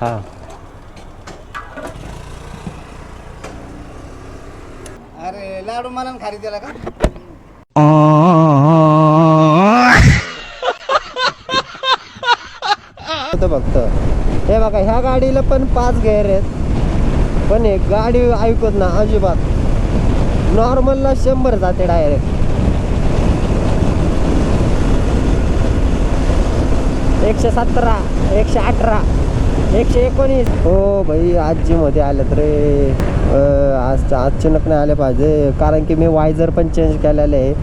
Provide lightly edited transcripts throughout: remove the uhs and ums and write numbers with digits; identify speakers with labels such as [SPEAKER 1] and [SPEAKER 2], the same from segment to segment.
[SPEAKER 1] हां
[SPEAKER 2] अरे लाडू मला खरेदीला का
[SPEAKER 1] फक्त हे बघा ह्या गाडीला पण 5 गेअर आहेत पण हे गाडी ऐकत ना अजिबात नॉर्मलला 100 जाते डायरेक्ट 117 118 119 हो भाई आजी मध्ये आलेत रे आज अचानक नाही आले पाहिजे कारण की मी वायझर पण चेंज केलेले आहे.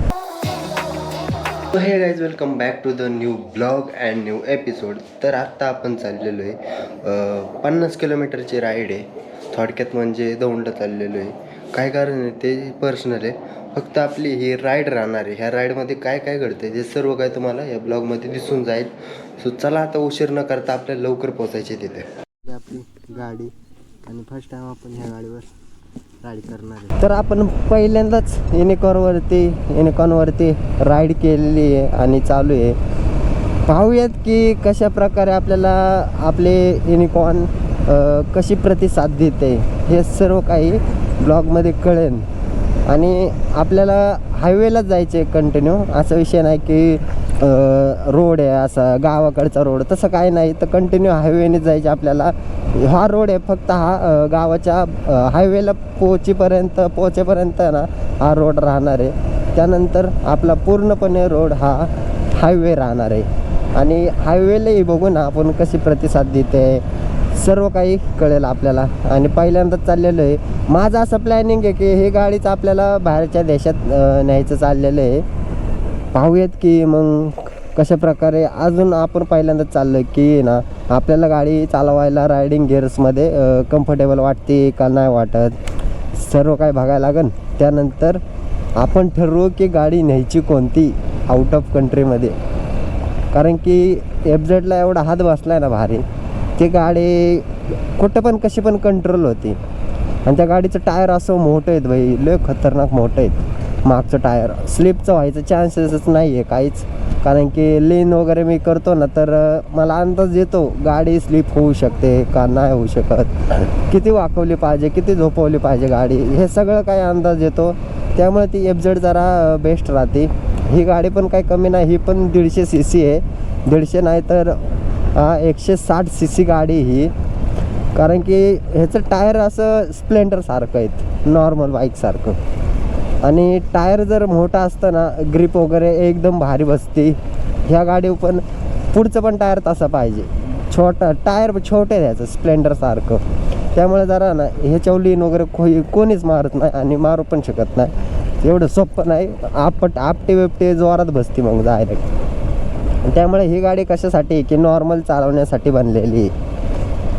[SPEAKER 1] Hey guys welcome back to the new blog and new episode. तर आत्ता आपण चाललेलो आहे 50 किलोमीटरची राईड आहे. थोडक्यात म्हणजे दौंड चाललेलो आहे. काय कारण आहे ते पर्सनल आहे. फक्त आपली ही राईड राहणार आहे. ह्या राईडमध्ये काय काय घडतं ते सर्व काय तुम्हाला या ब्लॉगमध्ये दिसून जाईल. सो चला आता उशीर न करता आपल्याला लवकर पोचायचे तिथे. आपली गाडी आणि फर्स्ट टाइम आपण ह्या गाडीवर राईड करणार आहे. तर आपण पहिल्यांदाच युनिकॉर्नवरती राईड केलेली आहे आणि चालू आहे. पाहूयात की कशा प्रकारे आपल्याला आपले युनिकॉर्न कशी प्रतिसाद देते हे सर्व काही ब्लॉगमध्ये कळेल. आणि आपल्याला हायवेलाच जायचे कंटिन्यू असा विषय नाही की रोड आहे असा गावाकडचा रोड तसं काही नाही. तर कंटिन्यू हायवेने जायचे आपल्याला. हा रोड आहे फक्त हा गावाच्या हायवेला पोचेपर्यंत ना हा रोड राहणार आहे. त्यानंतर आपला पूर्णपणे रोड हा हायवे राहणार आहे. आणि हायवेलाही बघून आपण कशी प्रतिसाद देते सर्व काही कळेल आपल्याला. आणि पहिल्यांदाच चाललेलं आहे. माझं असं प्लॅनिंग आहे की हे गाडीचं आपल्याला बाहेरच्या देशात न्यायचं चाललेलं आहे. पाहूयात की मग कशा प्रकारे अजून आपण पहिल्यांदाच चाललो की ना आपल्याला गाडी चालवायला रायडिंग गिअर्समध्ये कम्फर्टेबल वाटते का नाही वाटत सर्व काय बघायला लागेल. त्यानंतर आपण ठरवू की गाडी न्यायची कोणती आउट ऑफ कंट्रीमध्ये. कारण की FZला एवढा हात बसला आहे ना भारी ती गाडी कुठं पण कशी पण कंट्रोल होती. आणि त्या गाडीचं टायर असं मोठं आहेत भाई लय खतरनाक मोठं आहेत. मागचं टायर स्लिपचं व्हायचं चान्सेसच नाही आहे काहीच. कारण की लेन वगैरे मी करतो ना तर मला अंदाज येतो गाडी स्लिप होऊ शकते का नाही होऊ शकत, किती वाकवली पाहिजे किती झोपवली पाहिजे गाडी हे सगळं काही अंदाज येतो. त्यामुळे ती FZ जरा बेस्ट राहते. ही गाडी पण काही कमी नाही. ही पण 150 cc आहे. 150 नाही तर 160 cc गाडी ही. कारण की ह्याचं टायर असं स्प्लेंडरसारखं आहेत नॉर्मल बाईकसारखं. आणि टायर जर मोठा असतं ना ग्रिप वगैरे एकदम भारी बसते. ह्या गाडी पण पुढचं पण टायर तसं पाहिजे. छोटा टायर छोटे ह्याचं स्प्लेंडरसारखं. त्यामुळे जरा ना ह्याच्यावर लीन वगैरे कोणीच मारत नाही आणि मारू पण शकत नाही. एवढं सोपं नाही. आपटे बिपटे जोरात बसते मग डायरेक्ट. त्यामुळे ही गाडी कशासाठी की नॉर्मल चालवण्यासाठी बनलेली आहे.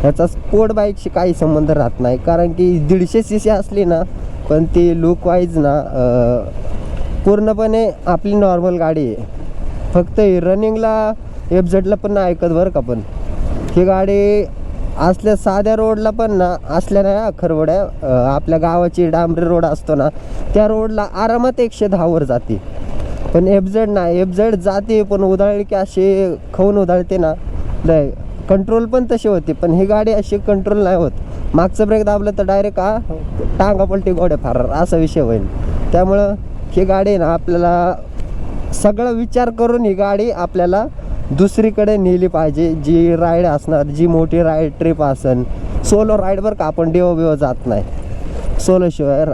[SPEAKER 1] ह्याचा स्पोर्ट बाईकशी काही संबंध राहत नाही. कारण की 150 cc असली ना पण ती लुकवाईज ना पूर्णपणे आपली नॉर्मल गाडी आहे. फक्त रनिंगला FZला पण नाही ऐकत बरं का. पण ही गाडी असल्या साध्या रोडला पण ना असल्या ना खरवड्या आपल्या गावाची डांबरी रोड असतो ना त्या रोडला आरामात 110 वर जाते. पण FZ नाही. FZ जाते पण उधळली की अशी खाऊन उधळते ना लय. कंट्रोल पण तशी होती पण ही गाडी अशी कंट्रोल नाही होत. मागचं ब्रेक दाबलं तर डायरेक्ट टांगा पलटी गोड्या फार असा विषय होईल. त्यामुळं ही गाडी ना आपल्याला सगळं विचार करून ही गाडी आपल्याला दुसरीकडे नेली पाहिजे. जी राईड असणार जी मोठी राईड ट्रिप असेल सोलो राईड बरं का. आपण डेवो जात नाही सोलोशिवाय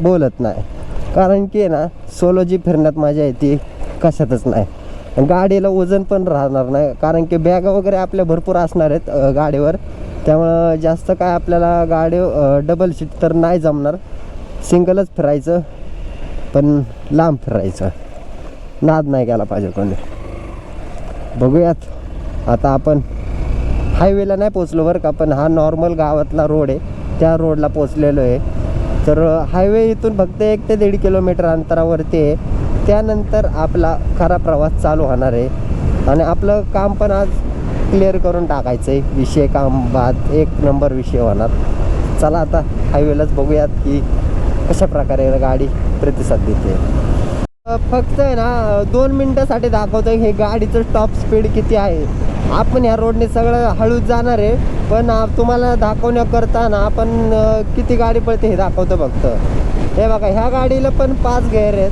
[SPEAKER 1] बोलत नाही. कारण की ना सोलो जी फिरण्यात मजा येते कशातच नाही. गाडीला वजन पण राहणार नाही कारण की बॅगा वगैरे आपल्या भरपूर असणार आहेत गाडीवर. त्यामुळं जास्त काय आपल्याला गाडी डबल सीट तर नाही जमणार. सिंगलच फिरायचं पण लांब फिरायचं. नाद नाही केला पाहिजे कोणी. बघूयात आता आपण हायवेला नाही पोचलो बरं का. पण हा नॉर्मल गावातला रोड आहे त्या रोडला पोचलेलो आहे. तर हायवे इथून फक्त 1 ते 1.5 किलोमीटर अंतरावरती आहे. त्यानंतर आपला खरा प्रवास चालू होणार आहे. आणि आपलं काम पण आज क्लिअर करून टाकायचं आहे. विषय काम बाद 1 नंबर विषय होणार. चला आता हायवेलाच बघूयात की कशा प्रकारे गाडी प्रतिसाद देते. फक्त आहे ना 2 मिनटासाठी दाखवतं हे गाडीचं टॉप स्पीड किती आहे. आपण ह्या रोडने सगळं हळूच जाणार आहे, पण तुम्हाला दाखवण्याकरता ना आपण किती गाडी पळते हे दाखवतो फक्त. हे बघा, ह्या गाडीला पण 5 गेअर आहेत,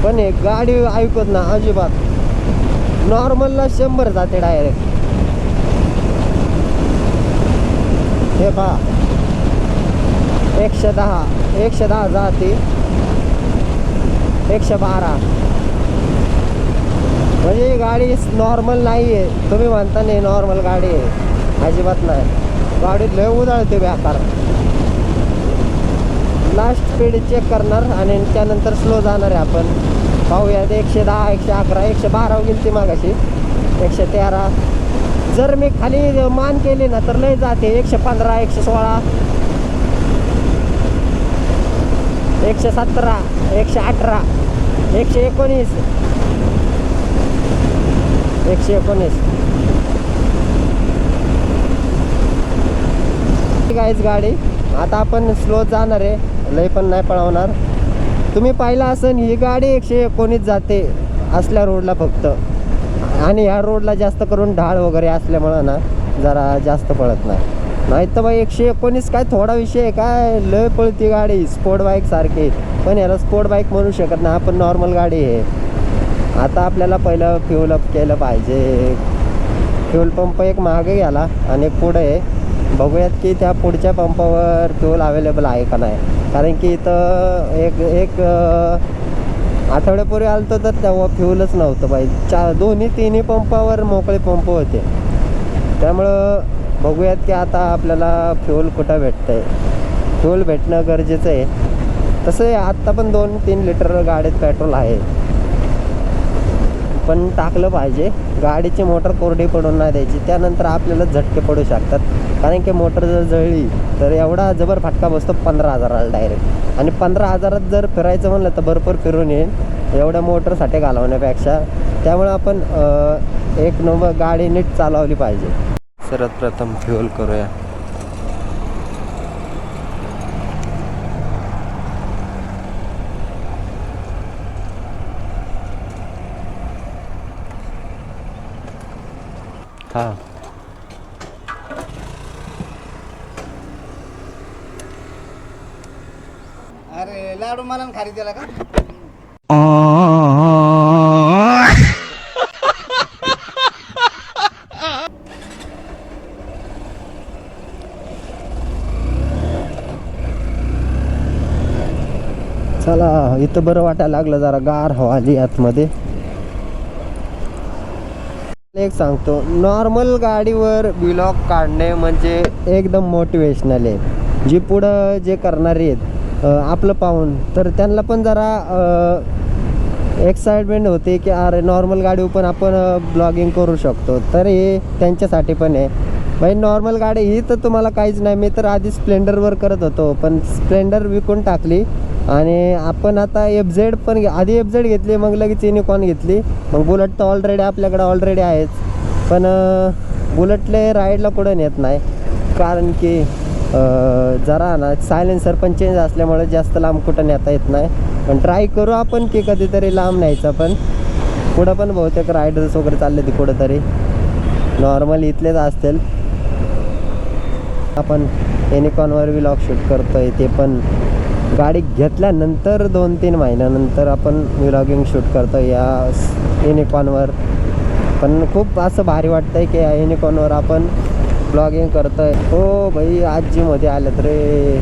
[SPEAKER 1] पण हे गाडी ऐकत ना अजिबात. नॉर्मलला 100 जाते डायरेक्ट. हे पहा, 110 जाते, 112. म्हणजे ही गाडी नॉर्मल नाही आहे. तुम्ही म्हणता नाही नॉर्मल गाडी आहे, अजिबात नाही. गाडीत लय उधाळते बेकार. लास्ट स्पीड चेक करणार आणि त्यानंतर स्लो जाणार आहे आपण. पाहूयात. 110, 111, 112 गेली ती मागाशी, 113. जर मी खाली मान केली ना तर लय जाते. 115, 116, 117, 118, 119, 119. गाईच गाडी आता आपण स्लो जाणार आहे, लय पण नाही पळवणार. तुम्ही पाहिलं असेल ही गाडी 119 जाते असल्या रोडला फक्त, आणि ह्या रोडला जास्त करून ढाळ वगैरे असल्यामुळं ना जरा जास्त पळत नाही. नाही तर बाई 119 काय थोडा विषय आहे काय, लय पळती गाडी स्पोर्ट बाईक सारखी. पण याला स्पोर्ट बाईक म्हणू शकत नाही आपण, नॉर्मल गाडी आहे. आता आपल्याला पहिलं फ्यूल अप केलं पाहिजे. फ्यूल पंप एक मागे गेला आणि एक पुढे आहे. बघूयात की त्या पुढच्या पंपावर फ्यूल अवेलेबल आहे का नाही. कारण की इथं एक आठवड्यापूर्वी आलं तर तेव्हा फ्यूलच नव्हतं पाहिजे. दोन्ही तिन्ही पंपावर मोकळे पंप होते. त्यामुळं बघूयात की आता आपल्याला फ्यूल कुठं भेटतं आहे. फ्यूल भेटणं गरजेचं आहे. तसं आहे आत्ता पण 2-3 लिटर गाडीत पेट्रोल आहे, पण टाकलं पाहिजे. गाडीची मोटर कोरडी पडून नाही द्यायची, त्यानंतर आपल्याला झटके पडू शकतात. कारण की मोटर जर जळली तर एवढा जबर फटका बसतो 15,000ला डायरेक्ट. आणि 15,000 जर फिरायचं म्हणलं तर भरपूर फिरून येईल एवढ्या मोटरसाठी घालवण्यापेक्षा. त्यामुळे आपण एक नंबर गाडी नीट चालवली पाहिजे. सर्वात प्रथम फ्यूल करूया. हां,
[SPEAKER 2] अरे लाडू मला खरेदीला का?
[SPEAKER 1] चला, इथं बरं वाटायला लागलं, जरा गार हवा आली आतमध्ये. एक सांगतो, नॉर्मल गाडीवर व्लॉग काढणे म्हणजे एकदम मोटिवेशनल आहे. जी पुढं जे करणारे आहेत आपलं पाहून, तर त्यांना पण जरा एक्साइटमेंट होते की अरे नॉर्मल गाडीवर पण आपण ब्लॉगिंग करू शकतो. तर हे त्यांच्यासाठी पण आहे. भाई नॉर्मल गाडी ही तर तुम्हाला काहीच नाही. मी तर आधी स्प्लेंडरवर करत होतो, पण स्प्लेंडर विकून टाकली आणि आपण आता FZ पण आधी FZ घेतली, मग लगेच युनिकॉर्न घेतली. मग बुलेट तर आपल्याकडे ऑलरेडी आहेच, पण बुलेटले राईडला कुठं नेत नाही. कारण की जरा ना सायलेन्सर पण चेंज असल्यामुळे जास्त लांब कुठं नेता येत नाही. पण ट्राय करू आपण की कधीतरी लांब न्यायचं. पण पुढं पण बहुतेक रायडर्स वगैरे चालले ते कुठंतरी, नॉर्मल इथलेच असतील. आपण युनिकॉर्नवर व्लॉग शूट करतोय, ते पण गाडी घेतल्यानंतर 2-3 महिन्यानंतर आपण व्लॉगिंग शूट करतो या युनिकॉर्नवर. पण खूप असं भारी वाटतंय की या युनिकॉर्नवर आपण ब्लॉगिंग करतोय. हो भाई, आजीमध्ये आल्यात रे.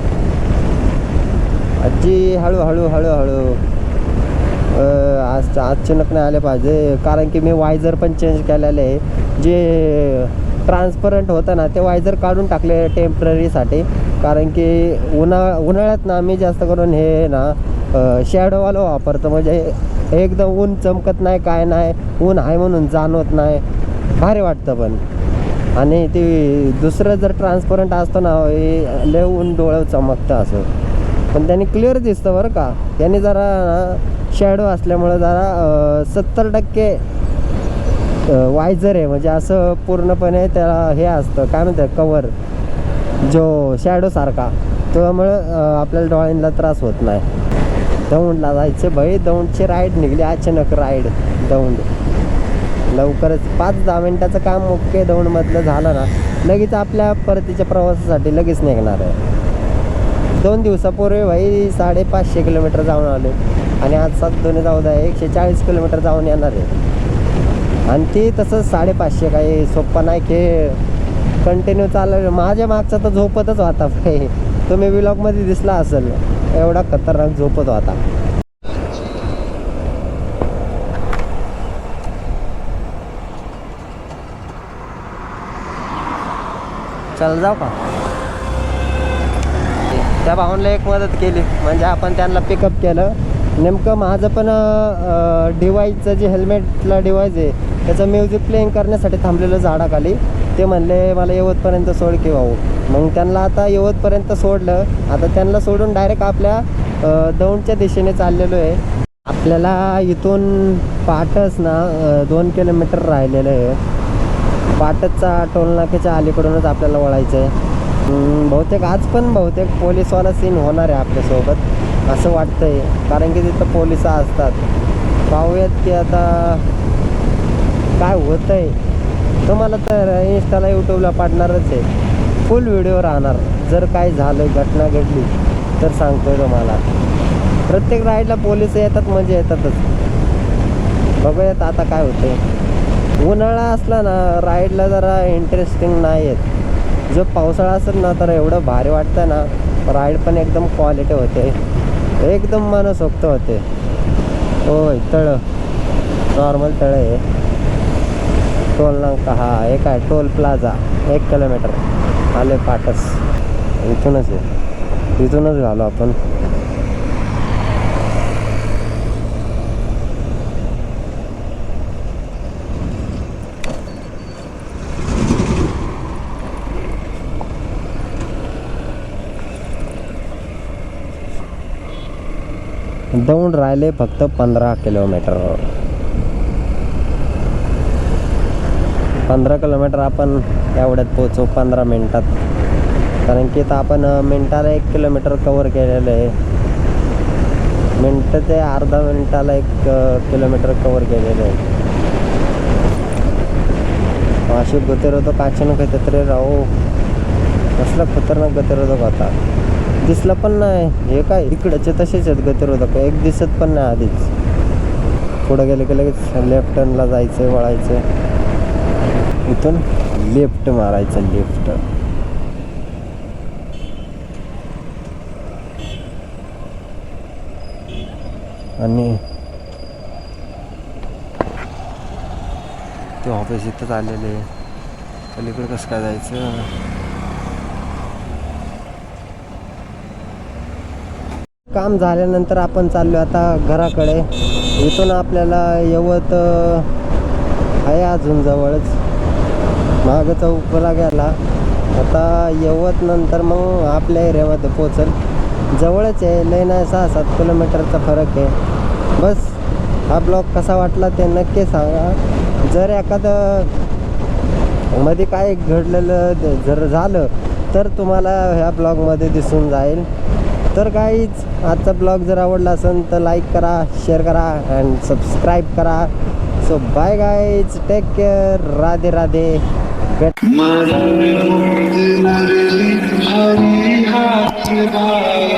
[SPEAKER 1] आजी हळूहळू अचानक नाही आले पाहिजे. कारण की मी वायझर पण चेंज केलेलं आहे. जे ट्रान्सपरंट होतं ना ते वायझर काढून टाकले टेम्पररीसाठी. कारण की उन्हाळ्यात ना मी जास्त करून हे ना शॅडोवालं वापरतो. म्हणजे एकदम ऊन चमकत नाही, काय नाही, ऊन आहे म्हणून जाणवत नाही, भारी वाटतं. पण आणि ते दुसरं जर ट्रान्सपरंट असतं ना हे लय ऊन डोळं चमकतं असं, पण त्यांनी क्लिअर दिसतं बरं का. त्यांनी जरा शॅडो असल्यामुळं जरा 70% वायझर आहे. म्हणजे असं पूर्णपणे त्याला हे असतं काय म्हणतात कवर, जो शॅडोसारखा. त्यामुळं आपल्याला डोळ्यांना त्रास होत नाही. दौंडला जायचं भाई, दौंडची राईड निघली अचानक. राईड दौंड लवकरच 5-10 मिनटाचं काम ओके दौंडमधलं झालं ना, लगेच आपल्या परतीच्या प्रवासासाठी लगेच निघणार आहे. 2 दिवसापूर्वी भाई 550 किलोमीटर जाऊन आले आणि आज 7-2-14 140 किलोमीटर जाऊन येणार आहे. आणि ती तसंच 550 काही सोप्पा नाही की कंटिन्यू चाललं. माझ्या मागचा तर झोपतच होता भाई, तुम्ही व्लॉगमध्ये दिसला असेल, एवढा खतरनाक झोपत होता. चल जाऊ का. त्या भावांना एक मदत केली म्हणजे आपण त्यांना पिकअप केलं. नेमकं माझं पण डिवाईसचं जे हेल्मेटला डिवाईस आहे त्याचं म्युझिक प्लेइंग करण्यासाठी थांबलेलं झाडाखाली. ते म्हणले मला यवतपर्यंत सोड की भाऊ. मग त्यांना आता यवतपर्यंत सोडलं. आता त्यांना सोडून डायरेक्ट आपल्या दौंडच्या दिशेने चाललेलो आहे. आपल्याला इथून पाटस ना 2 किलोमीटर राहिलेलं आहे. पाटसचा टोलनाक्याच्या अलीकडूनच आपल्याला वळायचं आहे. बहुतेक आज पण पोलीसवाला सीन होणार आहे आपल्यासोबत असं वाटतंय, कारण की तिथं पोलिस असतात. पाहूयात की आता काय होतं आहे. तुम्हाला तर इंस्टाला यूट्यूबला पाडणारच आहे, फुल व्हिडिओ राहणार. जर काय झालं घटना घडली तर सांगतोय तुम्हाला. प्रत्येक राईडला पोलीस येतात म्हणजे येतातच. बघूयात आता काय होते. उन्हाळा असला ना राईडला जरा इंटरेस्टिंग नाही आहेत. जो पावसाळा असेल ना तर एवढं भारी वाटतं ना, राईड पण एकदम क्वालिटी होते, एकदम मनसोक्त होते. होय तळं नॉर्मल तळं आहे. टोल नाका हा एक आहे, टोल प्लाझा 1 किलोमीटर आले पाटस. इथूनच आहे, इथूनच घालो आपण. दौंड राहिले फक्त 15 किलोमीटर. 15 किलोमीटर आपण एवढ्यात पोचू 15 मिनटात. कारण की इथं आपण मिनटाला 1 किलोमीटर कवर केलेलं आहे. मिनटं ते अर्धा मिनटाला 1 किलोमीटर कवर केलेलं आहे. अशी गतिरोधक अचानक येते तरी राहू, कसला खतरनाक गतिरोधक होता. दिसलं पण नाही. हे काय इकडचे तसेच आहेत गतिरोधक, एक दिसत पण नाही आधीच. पुढं गेले की लगेच लेफ्ट टर्नला जायचं, वळायचं. इथून लेफ्ट मारायचं, लेफ्ट. आणि ते ऑफिस इथंच आलेले. पलीकडे कसं काय जायचं. काम झाल्यानंतर आपण चाललो आता घराकडे. इथून आपल्याला यवत आहे अजून जवळच, मागं चौकला गेला. आता यवत नंतर मग आपल्या एरियामध्ये पोचल. जवळच आहे, लय नाही 6-7 किलोमीटरचा फरक आहे बस. हा ब्लॉग कसा वाटला ते नक्की सांगा. जर एखादं मध्ये काय घडलेलं जर झालं तर तुम्हाला ह्या ब्लॉगमध्ये दिसून जाईल. तर गाईज आजचा ब्लॉग जर आवडला असेल तर लाईक करा, शेअर करा अँड सबस्क्राईब करा. So bye guys, take care, Radhe Radhe.
[SPEAKER 3] मरली हारी हाथ बाया